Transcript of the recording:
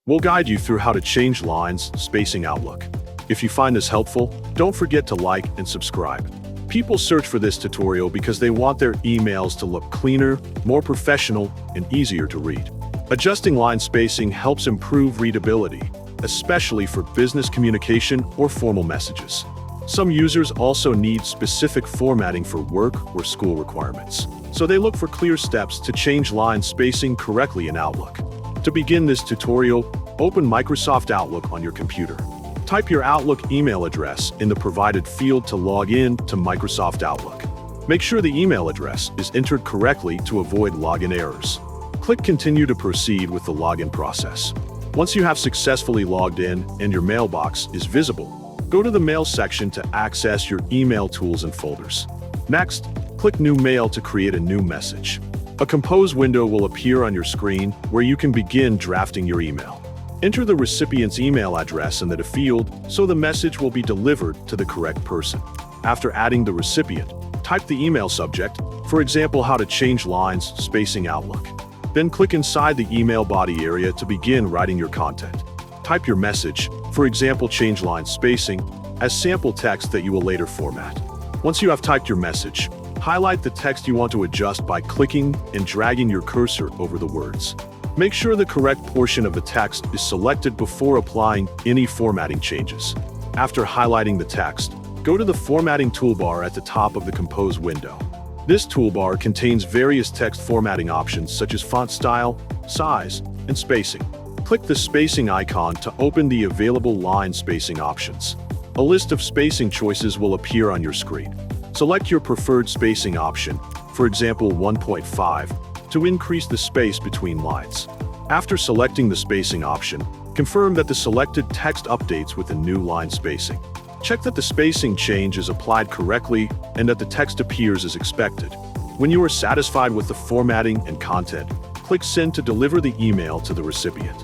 We'll guide you through how to change lines, spacing Outlook. If you find this helpful, don't forget to like and subscribe. People search for this tutorial because they want their emails to look cleaner, more professional, and easier to read. Adjusting line spacing helps improve readability, especially for business communication or formal messages. Some users also need specific formatting for work or school requirements, so they look for clear steps to change line spacing correctly in Outlook. To begin this tutorial, open Microsoft Outlook on your computer. Type your Outlook email address in the provided field to log in to Microsoft Outlook. Make sure the email address is entered correctly to avoid login errors. Click Continue to proceed with the login process. Once you have successfully logged in and your mailbox is visible, go to the Mail section to access your email tools and folders. Next, click New Mail to create a new message. A compose window will appear on your screen where you can begin drafting your email. Enter the recipient's email address in the field so the message will be delivered to the correct person. After adding the recipient, type the email subject, for example, how to change lines, spacing Outlook. Then click inside the email body area to begin writing your content. Type your message, for example, change line spacing, as sample text that you will later format. Once you have typed your message, highlight the text you want to adjust by clicking and dragging your cursor over the words. Make sure the correct portion of the text is selected before applying any formatting changes. After highlighting the text, go to the formatting toolbar at the top of the Compose window. This toolbar contains various text formatting options such as font style, size, and spacing. Click the spacing icon to open the available line spacing options. A list of spacing choices will appear on your screen. Select your preferred spacing option, for example 1.5, to increase the space between lines. After selecting the spacing option, confirm that the selected text updates with the new line spacing. Check that the spacing change is applied correctly and that the text appears as expected. When you are satisfied with the formatting and content, click Send to deliver the email to the recipient.